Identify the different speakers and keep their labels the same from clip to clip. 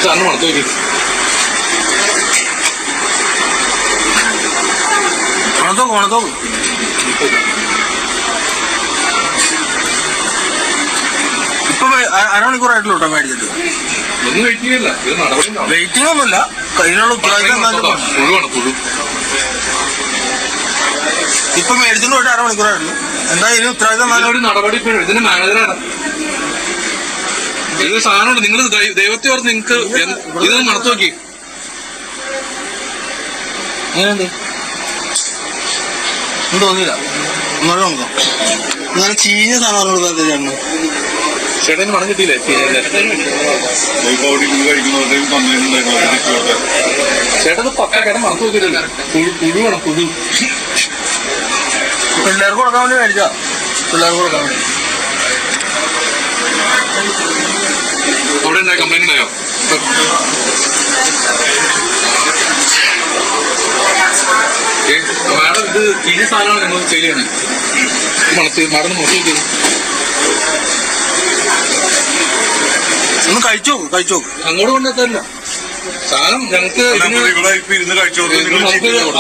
Speaker 1: സാറിന് മണത്ത് നോക്കി.
Speaker 2: മണത്തോ ഇപ്പൊ അരമണിക്കൂറായിട്ടുള്ളൂ കേട്ടോ മേടിച്ചിട്ട്.
Speaker 1: ഒന്നും വെയിറ്റിംഗ് ഇല്ല, ഇത് നടപടി
Speaker 2: വെയിറ്റിംഗ് ഒന്നുമില്ല. കയ്യിലുള്ള
Speaker 1: പുഴുവാണ് പുഴു.
Speaker 2: ഇപ്പൊ മേടിച്ചിട്ട് പോയിട്ട് അരമണിക്കൂറായിട്ടുള്ളൂ. എന്താ ഇതിന് ഉത്തരവാദിത്തം
Speaker 1: നടപടി. ഇതിന്റെ മാനേജറാണ്. ഇത് സാധനമുണ്ട്. നിങ്ങൾ ദൈവത്തെ ഓർത്ത് നിങ്ങൾക്ക് ഇതൊന്നും നടത്തു നോക്കി.
Speaker 2: എങ്ങനെയുണ്ട് തോന്നിയില്ല. ഒന്നൂടെ നോക്കാം. ഇങ്ങനെ ചീഞ്ഞ സാധനം ചേട്ടന്.
Speaker 1: ചേട്ടന് മണം കിട്ടിയില്ലേ? ചേട്ടത് പക്ക ചേട്ടൻ മണത്ത് നോക്കിയിട്ടില്ല. പുഴുവാണ് പുഴു.
Speaker 2: പിള്ളേർക്ക് കൊടുക്കാൻ വേണ്ടി മേടിച്ചാ. പിള്ളേർക്ക് കൊടുക്കാൻ വേണ്ടി.
Speaker 1: അവിടെ ഉണ്ടായ കംപ്ലൈന്റ് ഉണ്ടായോ? മാഡം ഇത് ഈ സാധനമാണ് ഞങ്ങൾ സെയിൽ ചെയ്യണേ. മണത്ത് മാഡം നോക്കി നോക്കിയത്
Speaker 2: ഒന്ന് കഴിച്ചു നോക്ക്.
Speaker 1: അങ്ങോട്ട് കൊണ്ടെത്തരില്ല സാധനം. ഞങ്ങൾക്ക്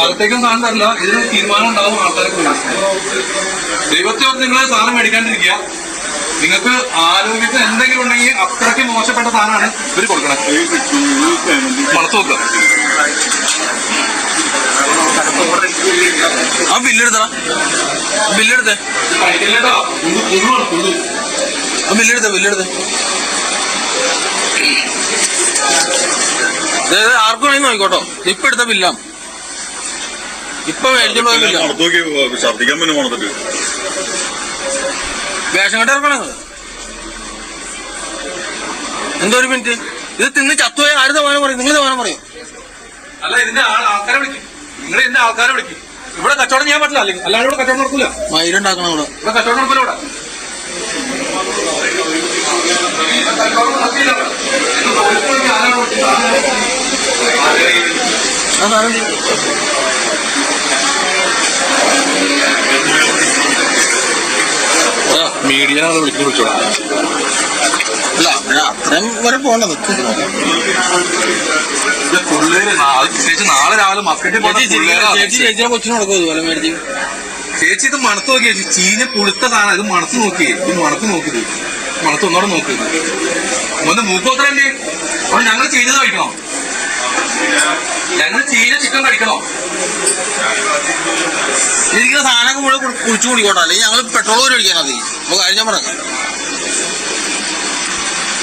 Speaker 1: അകത്തേക്കും സാധനം തരില്ല. ഇതിന് തീരുമാനം ഉണ്ടാവും ആൾക്കാർക്ക്. ദൈവത്തെ ഓർത്ത് നിങ്ങൾ സാധനം മേടിക്കാണ്ടിരിക്കുക. നിങ്ങൾക്ക് ആരോഗ്യത്തിന് എന്തെങ്കിലും ഉണ്ടെങ്കിൽ അത്രയ്ക്ക് മോശപ്പെട്ട സാധനമാണ് ഇവർ കൊടുക്കണേ. മണത്ത് നോക്കുക.
Speaker 2: ആ ബില്ലെടുത്തേ. ആർക്കും വേണമെങ്കിൽ നോക്കിക്കോട്ടോ. ഇപ്പൊ എടുത്ത ബില്ലാം. ഇപ്പൊ മേടിച്ചോണ്ട് വേഷം കെട്ട് ഇറക്കണേ. എന്തോ ഒരു മിനിറ്റ്. ഇത് തിന്ന് ചത്തുപോയ ആര് സമാനം പറയും? നിങ്ങൾ സമാനം പറയും.
Speaker 1: അല്ല, ഇതിന്റെ ആൾക്കാരെ വിളിക്കും. നിങ്ങൾ ഇതിന്റെ ആൾക്കാരെ വിളിക്കും. ഇവിടെ കച്ചവടം ചെയ്യാൻ പറ്റില്ല. അല്ലെങ്കിൽ അല്ലാണ്ട് ഇവിടെ കച്ചവടം നടക്കൂല.
Speaker 2: മയിലുണ്ടാക്കണം ഇവിടെ
Speaker 1: കച്ചവടം നടക്കൂല. ഇവിടെ മീഡിയ വിളിച്ചോളാം.
Speaker 2: അല്ല, അത്രയും വരെ പോകേണ്ടത്.
Speaker 1: പിള്ളേര് ചേച്ചി നാളെ രാവിലെ മസ്കറ്റിൽ
Speaker 2: ചേച്ചിയെ കൊച്ചിന് കൊടുക്കും ഇതുപോലെ മേടിച്ച്.
Speaker 1: ചേച്ചി ഇത് മണത്ത് നോക്കിയ ചേച്ചി. ചീഞ്ഞ പുളുത്ത സാധനം. ഇത് മണത്ത് നോക്കിയേ. ഇത് മണത്ത് നോക്കിയത്. മണത്ത് ഒന്നോടെ നോക്കിയത്. ഒന്ന് മൂക്കോത്രല്ലേ. അപ്പോൾ ഞങ്ങൾ ചീഞ്ഞത് കഴിക്കണോ? ഞങ്ങൾ ചീഞ്ഞ ചിക്കൻ കഴിക്കണോ?
Speaker 2: ഇരിക്കുന്ന സാധനമൊക്കെ മുഴുവൻ കുഴിച്ചു കുടിക്കോട്ടെ. അല്ലെങ്കിൽ ഞങ്ങൾ പെട്രോൾ പോലും ഒഴിക്കാൻ മതി. അപ്പൊ കാര്യം ഞാൻ പറയാം.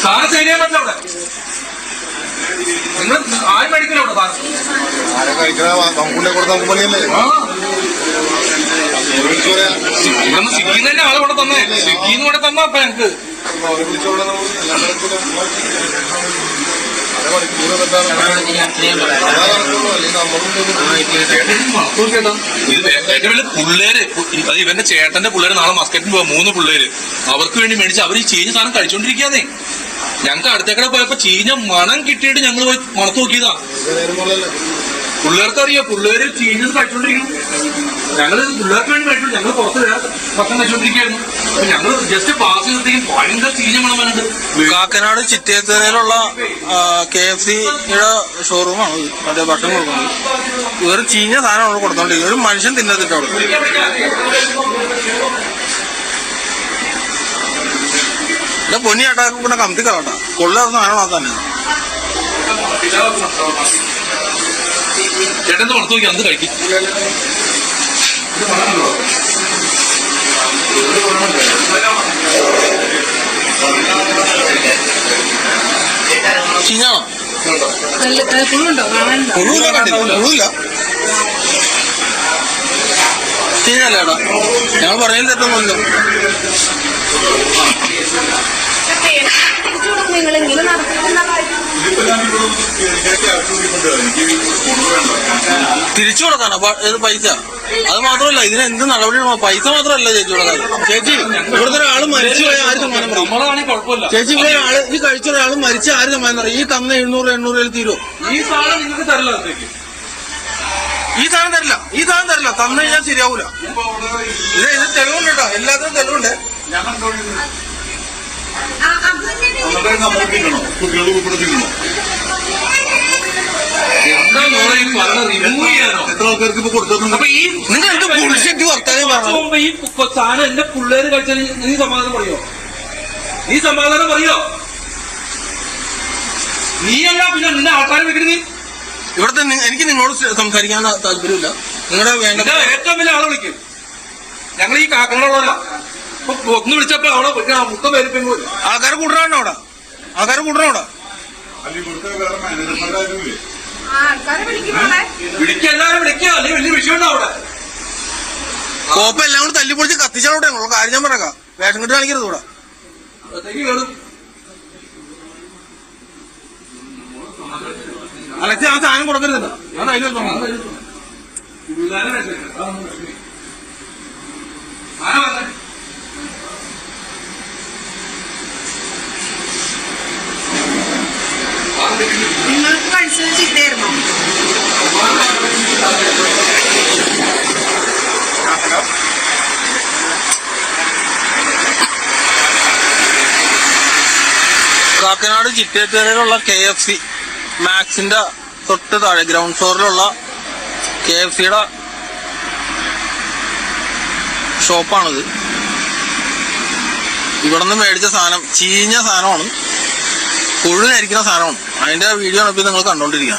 Speaker 1: സാധനം സെയിൽ ചെയ്യാൻ പറ്റില്ല അവിടെ. നിങ്ങൾ ആരും മേടിക്കില്ല അവിടെ സാധനം. ഇതൊന്ന് സ്വിഗ്ഗിന്ന് തന്നെ ആളെ ഇവിടെ തന്നെ. സ്വിഗ്ഗിന്ന് ഇവിടെ തന്നാ അപ്പൊ ഞങ്ങക്ക്. ഇത് ഏറ്റവും വലിയ പിള്ളേര്. അത് ഇവന്റെ ചേട്ടന്റെ പിള്ളേര് നാളെ മസ്കറ്റിന് പോവാ. 3 പിള്ളേര്. അവർക്ക് വേണ്ടി മേടിച്ച് അവർ ഈ ചീഞ്ഞ സാധനം കഴിച്ചോണ്ടിരിക്കാന്നേ. ഞങ്ങൾക്ക് അടുത്തേക്കടെ പോയപ്പോ ചീഞ്ഞ മണം കിട്ടിയിട്ട് ഞങ്ങൾ പോയി മണത്ത് നോക്കിയതാ. പിള്ളേർക്കറിയാം. പിള്ളേര് ചീഞ്ഞത് കഴിച്ചോണ്ടിരിക്കുന്നു. ഞങ്ങൾ പിള്ളേർക്ക് വേണ്ടി മേടിച്ചു. ഞങ്ങൾ പുറത്ത് ഭക്ഷണം കഴിച്ചോണ്ടിരിക്കുകയായിരുന്നു. ഞങ്ങൾ ജസ്റ്റ് പാസ് ചെയ്തേക്കും ഭയങ്കര ചീഞ്ഞ മണം വന്നിട്ട്.
Speaker 2: കാക്കനാട് ചിറ്റേത്തറയിലുള്ള KFC-യുടെ ഷോറൂമാണ് മറ്റേ ഭക്ഷണം കൊടുക്കുന്നത്. ഇവർ ചീഞ്ഞ സാധനം അവിടെ കൊടുത്തോണ്ടിരിക്കും. ഒരു മനുഷ്യൻ തിന്നത്തിട്ട് അവിടെ. എന്റെ പൊന്നി ആട്ടാക്കും പിന്നെ കമ്പി കളട്ടാ. കൊള്ളാത്ത സാധനമാണ് തന്നെ.
Speaker 1: ചേട്ടൻ മണത്ത് നോക്കി അന്ന് കഴിക്കും.
Speaker 2: ചീഞ്ഞാണോ? ചീഞ്ഞല്ലേടാ. ഞങ്ങൾ പറഞ്ഞതിൽ തെറ്റൊന്നുമില്ല. തിരിച്ചു കൊടുക്കാനോ പൈസ? അത് മാത്രമല്ല, ഇതിന് എന്ത് നടപടി? പൈസ മാത്രമല്ല ചേച്ചി കൊടുക്കാൻ. ചേച്ചി ഇവിടുത്തെ ഒരാൾ മരിച്ചു പോയ ആര് സമ്മാനം പറയും? ചേച്ചി ഇവിടെ ഒരാള് ഈ കഴിച്ച ഒരാൾ മരിച്ച ആര് സമ്മാനം പറയും? ഈ തന്ന 700-800 തീരുമോ?
Speaker 1: ഈ സാധനം നിങ്ങൾക്ക് തരില്ല.
Speaker 2: ഈ സാധനം തരില്ല. തന്നു കഴിഞ്ഞാൽ ശരിയാവൂല. ഇത് തെളിവുണ്ട് കേട്ടോ. എല്ലാത്തിനും തെളിവുണ്ട്.
Speaker 1: ആൾക്കാർക്ക് അങ്ങോട്ട് തിന്നണോ? കുട്ടികൾ ഉൾപ്പെടെ തിന്നണോ? എന്താ മോളെ ഈ പറഞ്ഞ റിമൂവ് ചെയ്യാനോ? എത്ര ആൾക്കാർക്ക് ഇപ്പൊ കൊടുത്തു? അപ്പൊ ഈ
Speaker 2: നിങ്ങൾ എന്ത് ബുൾഷിറ്റ് വർത്താനം പറഞ്ഞു?
Speaker 1: ഈ സാധനം എന്റെ പിള്ളേര് കഴിച്ചാൽ നീ സമാധാനം പറയോ? നീ സമാധാനം പറയോ? നീയല്ല പിന്നെ നിന്റെ ആൾക്കാരെ വെക്കരുത്.
Speaker 2: ഇവിടുത്തെ എനിക്ക് നിങ്ങളോട് സംസാരിക്കാൻ താല്പര്യമില്ല. നിങ്ങളുടെ വേണ്ട
Speaker 1: ഏറ്റവും വലിയ ആളെ വിളിക്കും. ഞങ്ങൾ ഈ കാക്കങ്ങളുള്ളവരാ. ഒന്ന് വിളിച്ചപ്പോ അവിടെ മുട്ട പേരിപ്പോ
Speaker 2: ആൾക്കാരെ കൂട്ടണോ അവിടെ? ആൾക്കാരെ കൂട്ടണോ അവിടെ?
Speaker 1: വിളിക്കെല്ലാരും വിളിക്കുക. അല്ലെങ്കിൽ വലിയ വിഷയമുണ്ടോ അവിടെ?
Speaker 2: കോപ്പ എല്ലാം കൂടി തല്ലിപ്പൊളിച്ച് കത്തിച്ചോട്ടെ. ഉള്ള കാര്യം ഞാൻ പറയാം. വേഷം കെട്ട് കാണിക്കരുത് ഇവിടെ. അലക്സ ആ സാധനം കൊടുക്കരുത്. ഞാൻ അതിൽ
Speaker 3: നിങ്ങൾക്ക് കഴിച്ചത് ചിട്ടയായിരുന്നോ?
Speaker 2: കാക്കനാട് ചിറ്റേറ്റേരയിലുള്ള KFC മാക്സിന്റെ തൊട്ട് താഴെ ഗ്രൗണ്ട് ഫ്ലോറിലുള്ള KFCയുടെ ഷോപ്പാണിത്. ഇവിടെ നിന്ന് മേടിച്ച സാധനം ചീഞ്ഞ സാധനമാണ്, കൊഴുന്നരിക്കുന്ന സാധനമാണ്. അതിന്റെ വീഡിയോ ആണ് ഇപ്പൊ നിങ്ങൾ കണ്ടോണ്ടിരിക്കുക.